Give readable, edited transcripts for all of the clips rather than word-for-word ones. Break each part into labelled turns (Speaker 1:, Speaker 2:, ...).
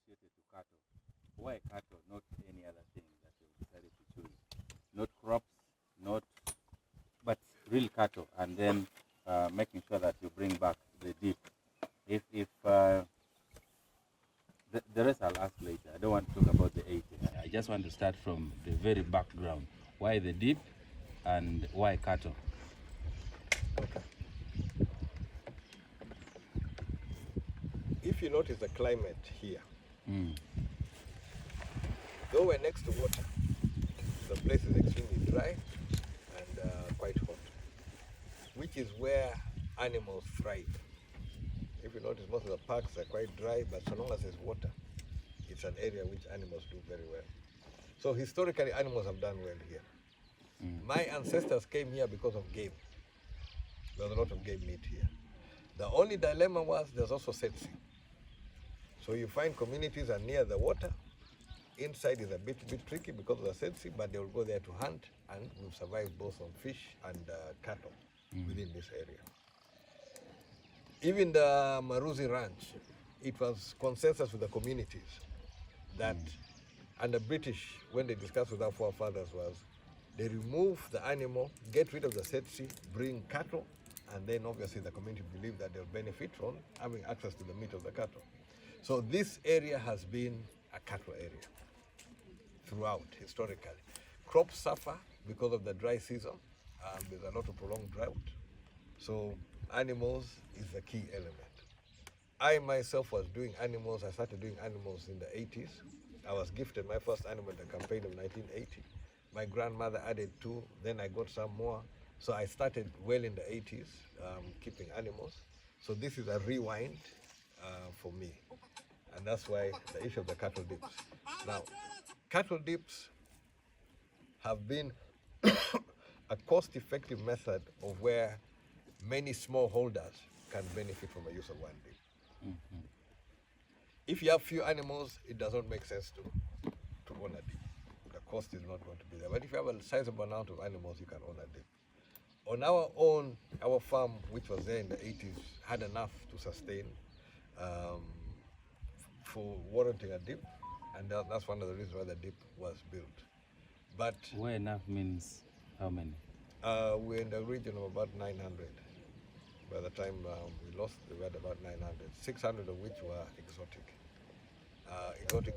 Speaker 1: associated to cattle. Why cattle, not any other thing that you've decided to choose? Not crops, not, but real cattle, and then making sure that you bring back the dip. If the rest I'll ask later. I don't want to talk about the 80. I just want to start from the very background. Why the dip and why cattle?
Speaker 2: Okay. If you notice the climate here, though we're next to water, the place is extremely dry and quite hot, which is where animals thrive. If you notice, most of the parks are quite dry, but so long as there's water, it's an area which animals do very well. So historically, animals have done well here. My ancestors came here because of game. There was a lot of game meat here. The only dilemma was there's also setsi. So you find communities are near the water. Inside is a bit tricky because of the setsi, but they will go there to hunt, and we've survived both on fish and cattle within this area. Even the Maruzi Ranch, it was consensus with the communities that, and the British, when they discussed with our forefathers, was they remove the animal, get rid of the setsi, bring cattle, and then obviously the community believe that they'll benefit from having access to the meat of the cattle. So this area has been a cattle area throughout, historically. Crops suffer because of the dry season. There's a lot of prolonged drought. So animals is the key element. I myself was doing animals. I started doing animals in the 80s. I was gifted my first animal in the campaign of 1980. My grandmother added 2, then I got some more. So I started well in the 80s, keeping animals. So this is a rewind for me. And that's why the issue of the cattle dips. Now, cattle dips have been a cost-effective method of where many smallholders can benefit from the use of one dip. If you have few animals, it doesn't make sense to own a dip. The cost is not going to be there. But if you have a sizable amount of animals, you can own a dip. On our own, our farm, which was there in the 80s, had enough to sustain for warranting a dip, and that's one of the reasons why the dip was built. But
Speaker 1: where enough means how many?
Speaker 2: We're in the region of about 900. By the time we lost, we had about 900, 600 of which were exotic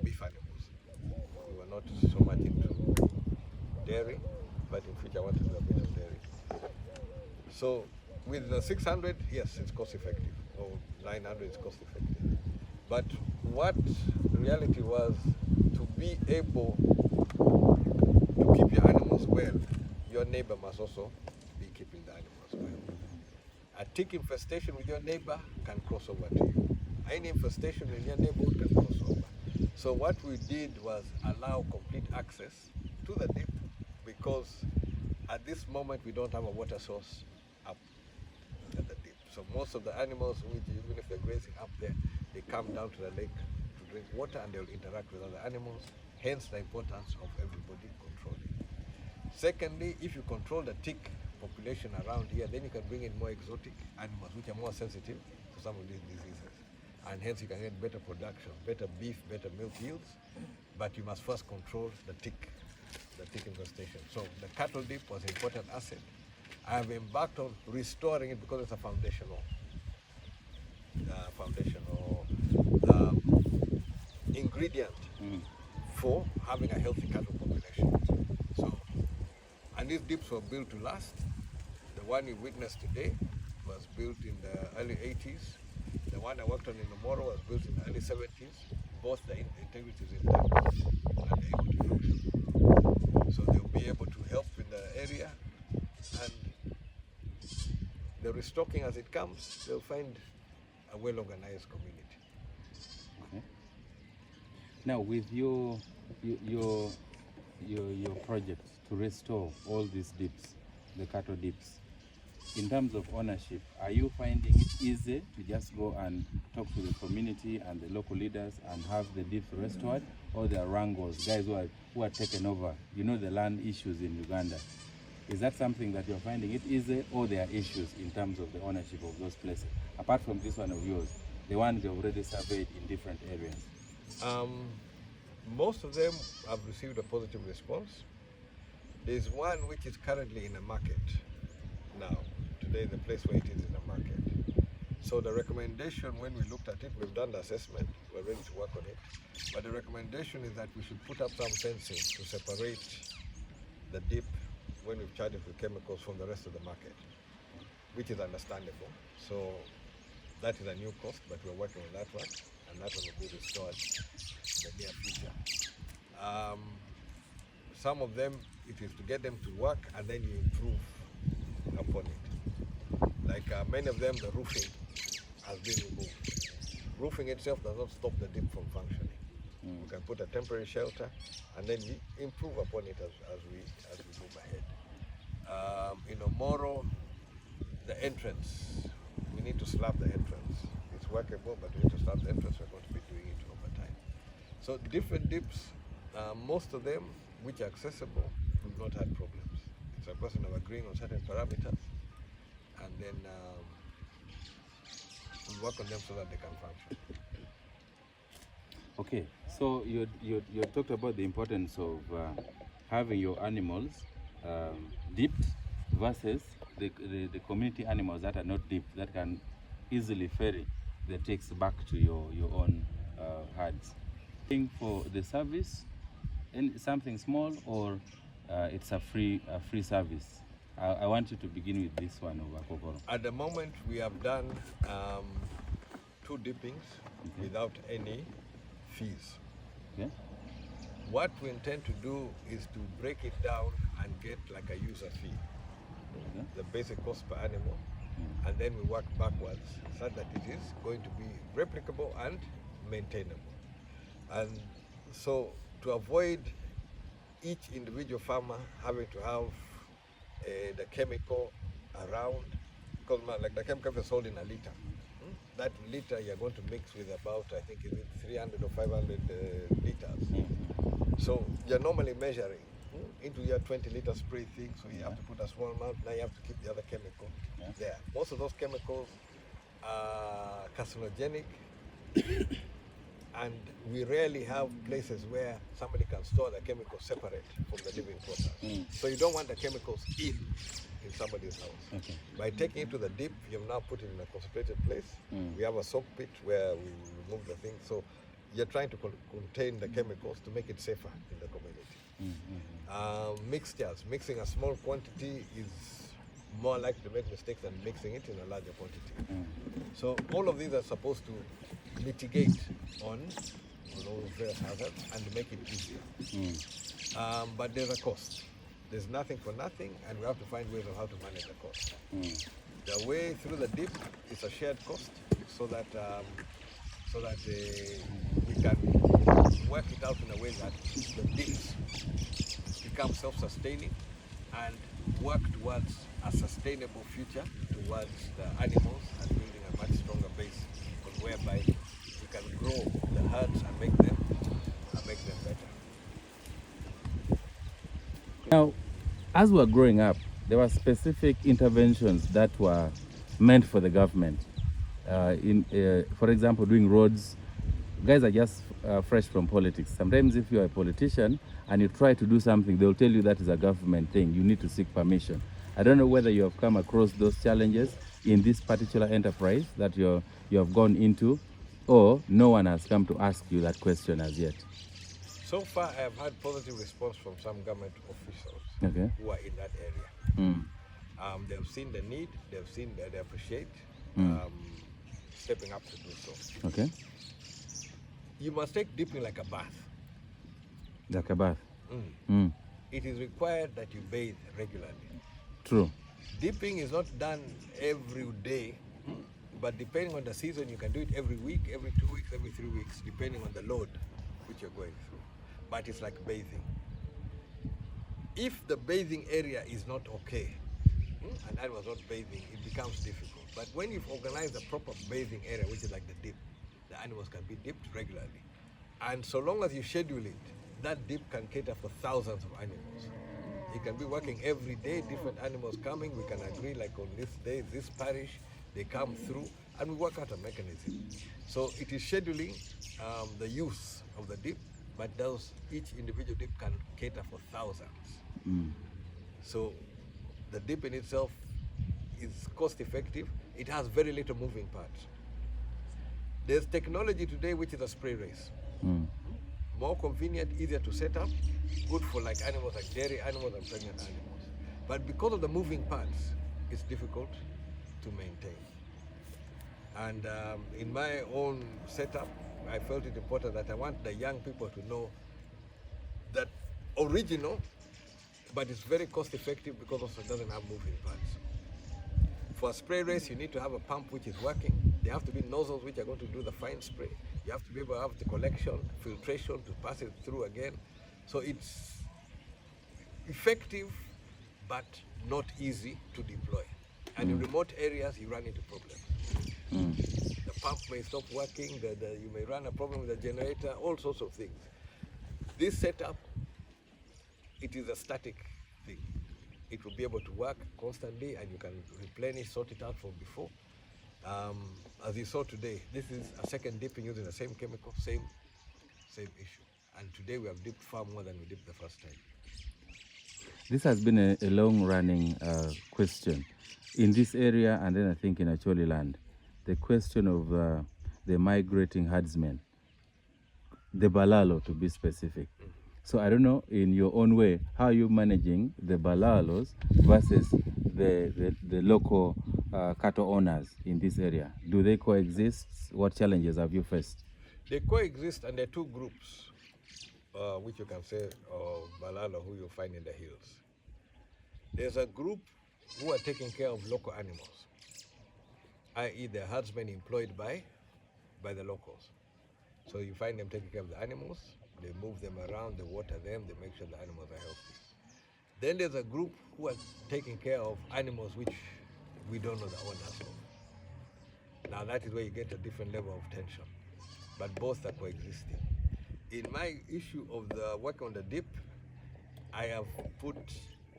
Speaker 2: beef animals. We were not so much into dairy, but in future I wanted to do a bit of dairy. So with the 600, yes, it's cost effective, or 900 is cost effective. But what the reality was, to be able to keep your animals well, your neighbor must also be keeping the animals well. A tick infestation with your neighbor can cross over to you. Any infestation in your neighborhood can cross over. So what we did was allow complete access to the dip, because at this moment we don't have a water source up at the dip. So most of the animals, even if they're grazing up there, they come down to the lake to drink water, and they'll interact with other animals, hence the importance of everybody controlling. Secondly, if you control the tick population around here, then you can bring in more exotic animals which are more sensitive to some of these diseases. And hence you can get better production, better beef, better milk yields, but you must first control the tick infestation. So the cattle dip was an important asset. I have embarked on restoring it because it's a foundational ingredient for having a healthy cattle population. So, and these dips were built to last. The one you witnessed today was built in the early 80s. The one I worked on in Nomoro was built in the early 70s. Both the integrity is intact and able to function. So they'll be able to help in the area, and the restocking as it comes, they'll find a well-organized community.
Speaker 1: Okay. Now, with your project to restore all these dips, the cattle dips, in terms of ownership, are you finding it easy to just go and talk to the community and the local leaders and have the dips restored, or there are wrangles, guys who are taken over? You know the land issues in Uganda. Is that something that you're finding it easy, or there are issues in terms of the ownership of those places? Apart from this one of yours, the one we already surveyed in different areas.
Speaker 2: Most of them have received a positive response. There's one which is currently in a market now. Today, the place where it is in a market. So the recommendation, when we looked at it, we've done the assessment, we're ready to work on it. But the recommendation is that we should put up some fencing to separate the dip when we've charged it with chemicals from the rest of the market, which is understandable. So that is a new cost, but we're working on that one, and that one will be restored in the near future. Some of them, it is to get them to work and then you improve upon it. Like many of them, the roofing has been removed. Roofing itself does not stop the dip from functioning. We can put a temporary shelter and then we improve upon it as we move ahead. In Omoro, the entrance, we need to slab the entrance. It's workable, but we need to slab the entrance. We're going to be doing it over time. So different dips, most of them which are accessible, we've not had problems. It's a question of agreeing on certain parameters, and then we work on them so that they can function.
Speaker 1: Okay, so you talked about the importance of having your animals dipped versus the community animals that are not dipped, that can easily ferry the ticks back to your own herds. For the service, something small, or it's a free service? I want you to begin with this one over Kokoro.
Speaker 2: At the moment, we have done 2 dippings without any fees.
Speaker 1: Okay.
Speaker 2: What we intend to do is to break it down and get like a user fee, the basic cost per animal, and then we work backwards so that it is going to be replicable and maintainable. And so to avoid each individual farmer having to have the chemical around, because like the chemical is sold in a liter. That liter you're going to mix with about, I think, is it 300 or 500 liters. So you're normally measuring into your 20-liter spray thing, so you have to put a small amount. Now you have to keep the other chemical there. Most of those chemicals are carcinogenic, and we rarely have places where somebody can store the chemicals separate from the living quarters. So you don't want the chemicals in somebody's house.
Speaker 1: Okay.
Speaker 2: By taking it to the dip, you've now put it in a concentrated place. We have a soak pit where we remove the thing. So you're trying to contain the chemicals to make it safer in the community. Mixtures, mixing a small quantity is more likely to make mistakes than mixing it in a larger quantity. So all of these are supposed to mitigate on those various hazards and to make it easier. But there's a cost. There's nothing for nothing, and we have to find ways of how to manage the cost. The way through the dip is a shared cost, so that we can work it out in a way that the dips become self-sustaining and work towards a sustainable future towards the animals and building a much stronger base whereby we can grow the herds and make them better.
Speaker 1: Now, as we were growing up, there were specific interventions that were meant for the government. For example, doing roads. Guys are just fresh from politics. Sometimes if you're a politician and you try to do something, they'll tell you that is a government thing. You need to seek permission. I don't know whether you have come across those challenges in this particular enterprise that you have gone into, or no one has come to ask you that question as yet.
Speaker 2: So far, I have had positive response from some government officials who are in that area. They've seen the need, they've seen that they appreciate stepping up to do so.
Speaker 1: Okay.
Speaker 2: You must take dipping like a bath.
Speaker 1: Like a bath.
Speaker 2: It is required that you bathe regularly.
Speaker 1: True.
Speaker 2: Dipping is not done every day, but depending on the season, you can do it every week, every 2 weeks, every 3 weeks, depending on the load which you're going through. But it's like bathing. If the bathing area is not okay, and I was not bathing, it becomes difficult. But when you've organized a proper bathing area, which is like the dip, the animals can be dipped regularly. And so long as you schedule it, that dip can cater for thousands of animals. You can be working every day, different animals coming. We can agree like on this day, this parish, they come through and we work out a mechanism. So it is scheduling the use of the dip, but each individual dip can cater for thousands. So the dip in itself is cost effective. It has very little moving parts. There's technology today which is a spray race. More convenient, easier to set up, good for like animals like dairy animals and pregnant animals. But because of the moving parts, it's difficult to maintain. And in my own setup, I felt it important that I want the young people to know that original, but it's very cost effective because also it doesn't have moving parts. For a spray race, you need to have a pump which is working. There have to be nozzles which are going to do the fine spray. You have to be able to have the collection, filtration to pass it through again. So it's effective, but not easy to deploy. And in remote areas, you run into problems. The pump may stop working, you may run a problem with the generator, all sorts of things. This setup, it is a static thing. It will be able to work constantly and you can replenish, sort it out from before. As you saw today, this is a second dipping using the same chemical, same issue. And today we have dipped far more than we dipped the first time.
Speaker 1: This has been a long-running question in this area, and then I think in Acholi land, the question of the migrating herdsmen, the Balalo to be specific. So I don't know, in your own way, how are you managing the Balalos versus the local cattle owners in this area? Do they coexist? What challenges have you faced?
Speaker 2: They coexist, and there are two groups, which you can say of Balalo who you find in the hills. There's a group who are taking care of local animals, i.e. the herdsmen employed by the locals. So you find them taking care of the animals, they move them around, they water them, they make sure the animals are healthy. Then there's a group who are taking care of animals which we don't know the owners of. Now that is where you get a different level of tension, but both are coexisting. In my issue of the work on the dip, I have put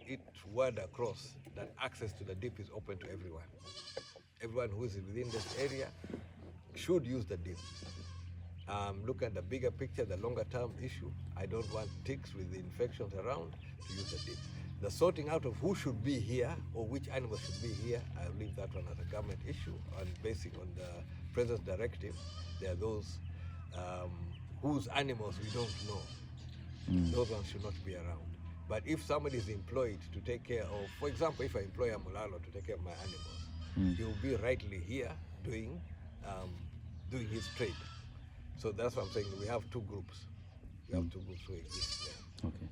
Speaker 2: it word across that access to the dip is open to everyone. Everyone who is within this area should use the dip. Look at the bigger picture, the longer term issue. I don't want ticks with the infections around to use the dip. The sorting out of who should be here or which animals should be here, I leave that one as a government issue. And based on the President's directive, there are those whose animals we don't know. Those ones should not be around. But if somebody is employed to take care of, for example, if I employ a Mulalo to take care of my animals, he will be rightly here doing his trade. So that's what I'm saying. We have two groups. We have two groups who exist there.
Speaker 1: Okay.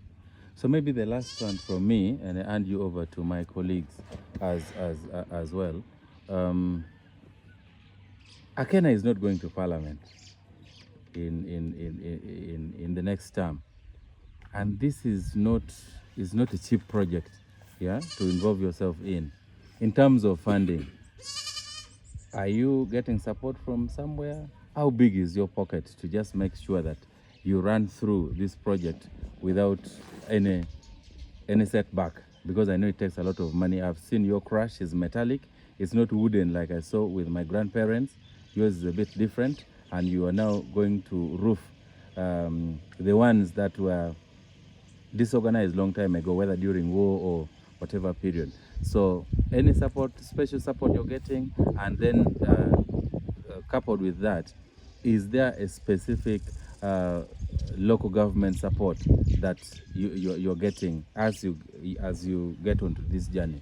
Speaker 1: So maybe the last one from me, and I hand you over to my colleagues as well. Akena is not going to Parliament in the next term, and this is not a cheap project, yeah, to involve yourself in terms of funding. Are you getting support from somewhere? How big is your pocket to just make sure that you run through this project without any setback? Because I know it takes a lot of money. I've seen your crush is metallic. It's not wooden like I saw with my grandparents. Yours is a bit different, and you are now going to roof the ones that were disorganized long time ago, whether during war or whatever period. So any support, special support you're getting, and then coupled with that, is there a specific local government support that you're getting as you get onto this journey?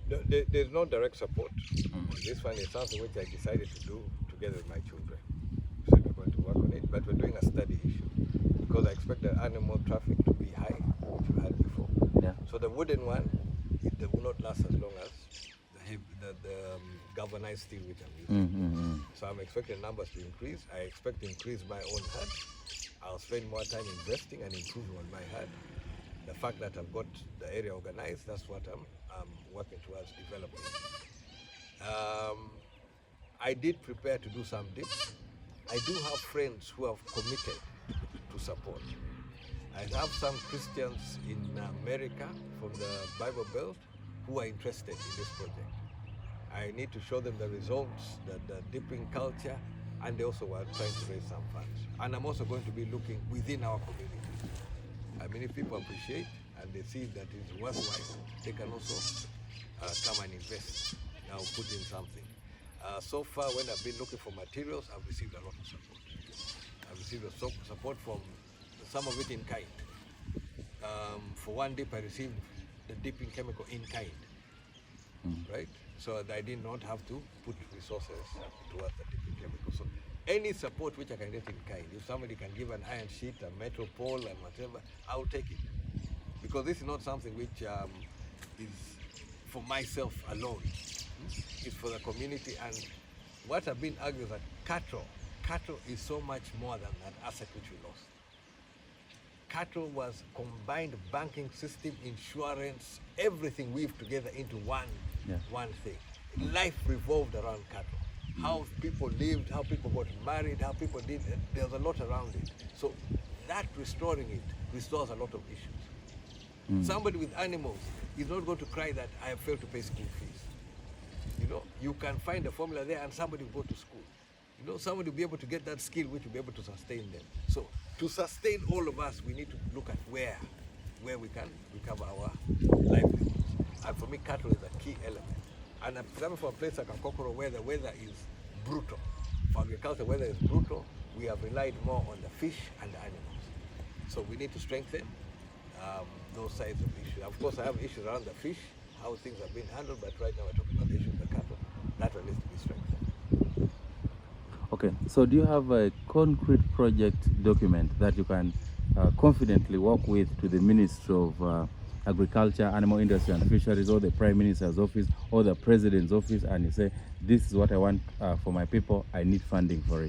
Speaker 2: No, there's no direct support. This one is something which I decided to do together with my children. So we're going to work on it, but we're doing a study issue because I expect the animal traffic to be high, which we had before.
Speaker 1: Yeah.
Speaker 2: So the wooden one, it will not last as long as the galvanized steel which I'm using. So I'm expecting numbers to increase. I expect to increase my own herd. I'll spend more time investing and improving on my herd. The fact that I've got the area organized, that's what I'm working towards developing. I did prepare to do some dips. I do have friends who have committed to support. I have some Christians in America from the Bible Belt who are interested in this project. I need to show them the results, the dipping culture, and they also are trying to raise some funds. And I'm also going to be looking within our community. I mean, if people appreciate and they see that it's worthwhile, they can also come and invest, now put in something. So far, when I've been looking for materials, I've received a lot of support. I've received support from some of it in kind. For one dip, I received the dipping chemical in kind, right? So I did not have to put resources towards the dipping chemical. So any support which I can get in kind, if somebody can give an iron sheet, a metal pole, and whatever, I'll take it. Because this is not something which is for myself alone. It's for the community. And what I've been arguing is that cattle is so much more than that asset which we lost. Cattle was combined banking system, insurance, everything weaved together into one thing. Life revolved around cattle. How people lived, how people got married, how people did, there's a lot around it. So that restoring it restores a lot of issues. Somebody with animals is not going to cry that I have failed to pay school fees. You know, you can find a formula there and somebody will go to school. You know, somebody will be able to get that skill which will be able to sustain them. So to sustain all of us, we need to look at where we can recover our livelihoods. And for me, cattle is a key element. And I'm coming from a place like Akokoro where the weather is brutal. For agriculture, weather is brutal. We have relied more on the fish and the animals. So we need to strengthen those sides of issues. Of course, I have issues around the fish, how things have been handled, but right now we're talking about the issue of the cattle. That one needs to be strengthened.
Speaker 1: Okay, so do you have a concrete project document that you can confidently work with to the Ministry of Agriculture, Animal Industry and Fisheries, or the Prime Minister's office, or the President's office, and you say, this is what I want for my people, I need funding for it?